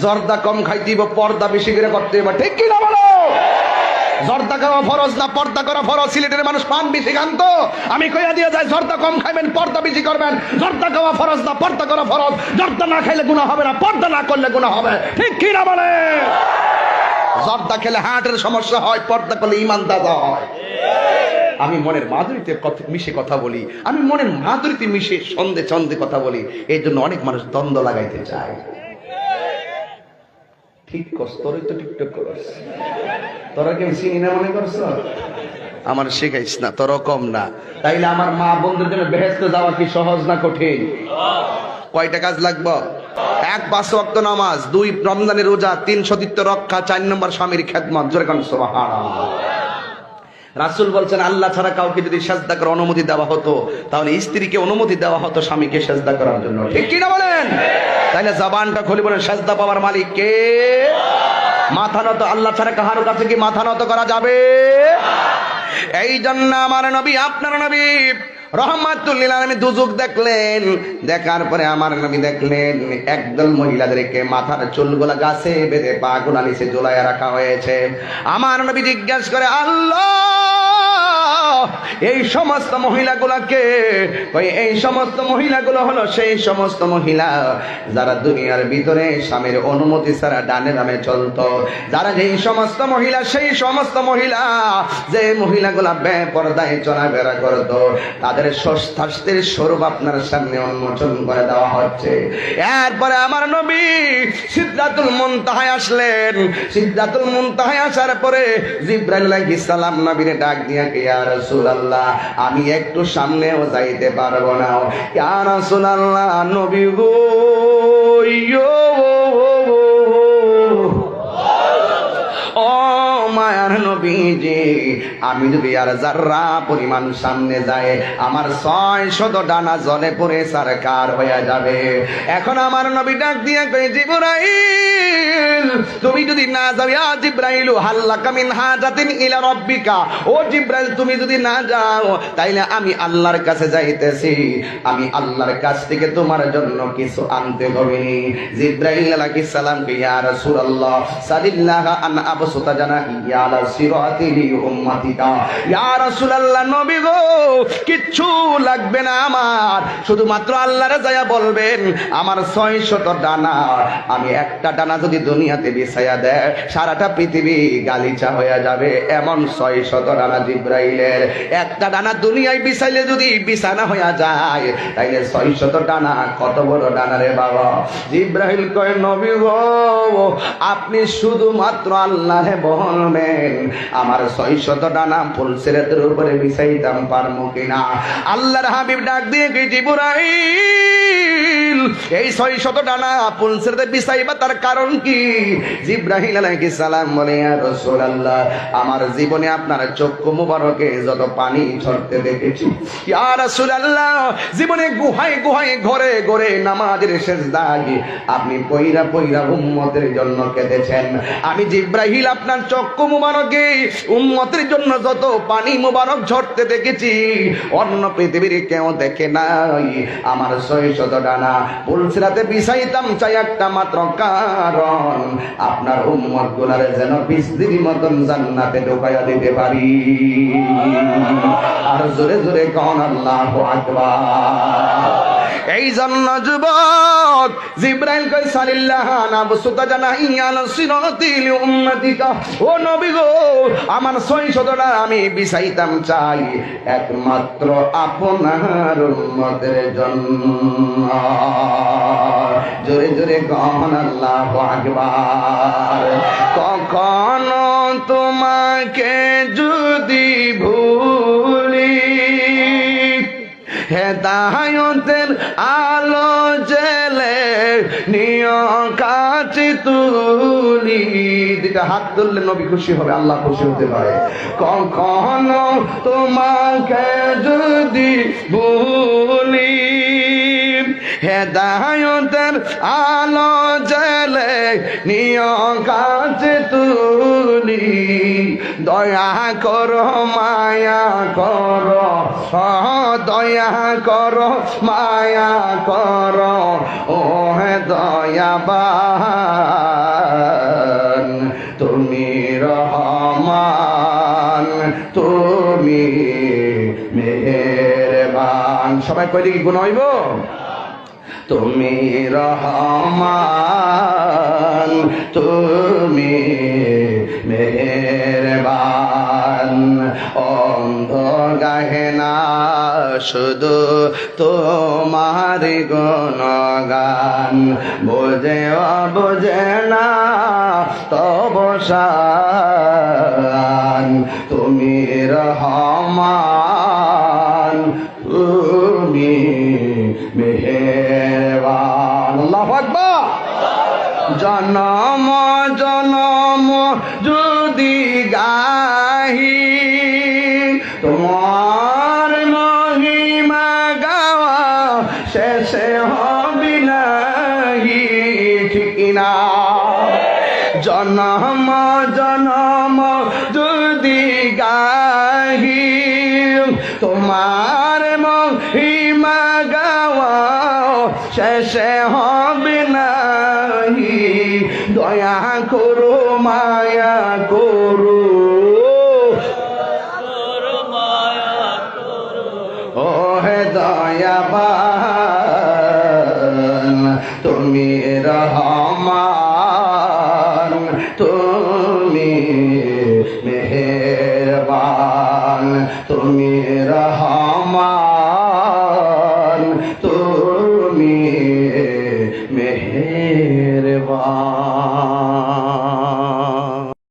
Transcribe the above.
জর্দা কম খাইতে হইব, পর্দা বেশি করে করতে হইব, ঠিক কি না বলো? জর্দা খাওয়া ফরজ না পর্দা করা ফরজ? সিলেটের মানুষ পান বেশি খান তো, আমি কইয়া দিয়ে যাই জর্দা কম খাইবেন, পর্দা বেশি করবেন। জর্দা খাওয়া ফরজ না পর্দা করা ফরজ। জর্দা না খাইলে গুনাহ হবে না, পর্দা না করলে গুনাহ হবে, ঠিক কি না বলে? জর্দা খেলে হার্টের সমস্যা হয়, পর্দা করলে ঈমান দাদা হয়। আমি মনের মাধুরীতে মিশে কথা বলি, আমি মনের মাধুরীতে মিশে ছন্দে ছন্দে কথা বলি, এই জন্য অনেক মানুষ দ্বন্দ্ব লাগাইতে চায়। ঠিক কস্তরই তো টিকটক করস, তোরা কেউ চিনি না মনে করছ? আমার শেখাইস না, তোর কম না। তাইলে আমার মা বন্ধুর জন্য বেহেশতে যাওয়া কি সহজ না কঠিন? কয়টা কাজ লাগবে? 1 5 ওয়াক্ত নামাজ, 2 রমজানের রোজা, 3 সতীত্ব রক্ষা, 4 নম্বর স্বামীর খেদমত। জোরে কোন সুবহানাল্লাহ। রাসূল বলছেন আল্লাহ ছাড়া কাউকে যদি সেজদা করার অনুমতি দেওয়া হতো, তাহলে স্ত্রীকে অনুমতি দেওয়া হতো স্বামীকে সেজদা করার জন্য, ঠিক কি না বলেন? তাহলে জবানটা খুলে বলেন সেজদা পাওয়ার মালিক কে? মাথা নত, আল্লাহ ছাড়া কারো কাছে কি মাথা নত করা যাবে? এই জন্য আমার নবী, আপনার নবী রহমাতুল লিল আলামিন দুজক দেখলেন, দেখার পরে আমার নবী দেখলেন একদল মহিলাদেরকে মাথার চুলগুলা গাছে বেঁধে পা গুলা নিচে ঝুলাইয়া রাখা হয়েছে। আমার নবী জিজ্ঞাসা করে আল্লাহ, এই সমস্ত মহিলাগুলাকে? এই সমস্ত মহিলাগুলো হলো সেই সমস্ত মহিলা যারা দুনিয়ার ভিতরে স্বামীর অনুমতি ছাড়া ডানে বামে চলতো। যারা যেই সমস্ত মহিলা, সেই সমস্ত মহিলা যে মহিলাগুলা বেপরদায় চলাফেরা করতো, তাদের শাস্তির স্বরূপ আপনার সামনে উন্মোচন করে দেওয়া হচ্ছে। এরপরে আমার নবী সিদরাতুল মুনতাহায় আসলেন। সিদরাতুল মুনতাহায় আসার পরে জিবরাইল আলাইহিস সালাম নবীরে ডাক দিয়া কে ইয়া রাসূলুল্লাহ, আমি একটু সামনেও যাইতে পারবো না। ইয়া রাসূলুল্লাহ, নবী গো, ও মায়ার নবীজি, আমি যদি আর যারা পরিমাণ সামনে যায়, আমার 600 ডানা জলে পড়ে সারকার হয়ে যাবে। এখন আমার নবী ডাক দিয়ে কই, জিবরাইল তুমি যদি না যাও, ইয়া জিবরাইল হাল্লাকা মিন হাজাতিন ইলা রাব্বিকা, ও জিবরাইল তুমি যদি না যাও, তাইলে আমি আল্লাহর কাছে যাইতেছি, আমি আল্লাহর কাছ থেকে তোমার জন্য কিছু আনতে হবে। জিবরাইল আলাইহিস সালাম কে ইয়া রাসূলুল্লাহ সাল্লাল্লাহু আন আবসুতা জানা ইয়ালা সিরাতি লি উম্মতিকা, ইয়া রাসূলুল্লাহ নবী গো, কিচ্ছু লাগবে না আমার, শুধুমাত্র আল্লাহরে যায়া বলবেন আমার 600 ডানা, আমি একটা ডানা যদি দুনিয়াতে বিছায়া দেয়, সারাটা পৃথিবী গালিচা হয়ে যাবে, এমন 600 ডানা জিবরাইলের। একটা ডানা দুনিয়ায় বিছাইলে যদি বিছানা হয়ে যায়, তাইলে 600 ডানা কত বড় ডানা রে বাবা। জিবরাইল কয়, নবী গো, আপনি শুধুমাত্র আল্লাহরে বলবেন আমার 600 ডানা ফুলসিরাতের উপরে বিছাইতাম পারমু কিনা। আল্লাহর হাবিব ডাক দিয়ে কি, জিবরাইল এই 600 ডানা ফুলসিরাতে বিছাইবা তার কারণ কি? জিবরাইল আলাইহিস সালাম বলে, ইয়া রাসূলুল্লাহ, আমার জীবনে আপনার চক্ষু মুবারকে যত পানি ঝরতে দেখেছি, ইয়া রাসূলুল্লাহ, জীবনে গুহায় গুহায় ঘরে ঘরে নামাজের সেজদায় আপনি পয়রা পয়রা উম্মতের জন্য কেঁদেছেন। আমি জিবরাইল আপনার চক্ষু মুবারকে উম্মতের জন্য যত পানি মুবারক ঝরতে দেখেছি, অন্য পৃথিবীর কেউ দেখে নাই। আমার 600 ডানা ফুলসিরাতে বিছাইতাম চাই একটা মাত্র কারণ, আপনার উম্মত গুলারে যেন 20 দিন মতন জান্নাতে ঢোকাইয়া দিতে পারি। আর জোরে জোরে কোন আল্লাহু আকবার। এই জন্য যুবক জিবরাইল কই, সাল্লাল্লাহু আনবুসুতা জানা ইয়াল সিরাতি লি উম্মতিকা, ও নবী গো, আমার 600 ডানা আমি বিছাইতাম চাই একমাত্র আপনার উম্মতের জন্য। জোরে জোরে কোন আল্লাহু আকবার। কখনো তোমাকে যদি ভুলি, হেদায়েতের আলো জেলে নিয় কাছে তুলি। দুটা হাত তুললে নবী খুশি হবে, আল্লাহ খুশি হতে পারে। কখনো তোমাকে যদি ভুলি, হেদায়েতের আলো জেলে নিয় কাছে তুলি, দয়া করো মায়া করো, দয়া করো মায়া করো, ও হে দয়াবান সবাই কইলে কি গুণ হইব? তুমি রহমান, তুমি মেহেরবান, অন্ধ গাহে না শুধু তোমার গুণগান, বোঝে বোঝে না তব শান, তুমি রহমান, তুমি মেহেরবান। আল্লাহু আকবার। জনম জনম যদি গাহি তোমার মহিমা গাওয়া শেষে হবে নাহি, ঠিক না? জনম জনম যদি গাহি তোমার মহিমা গাওয়া শেষে হবে নাহি, দয়া করো মায়া করো, ও হে দয়াবান, তুমি রহমান, তুমি মেহেরবান, তুমি রহমান।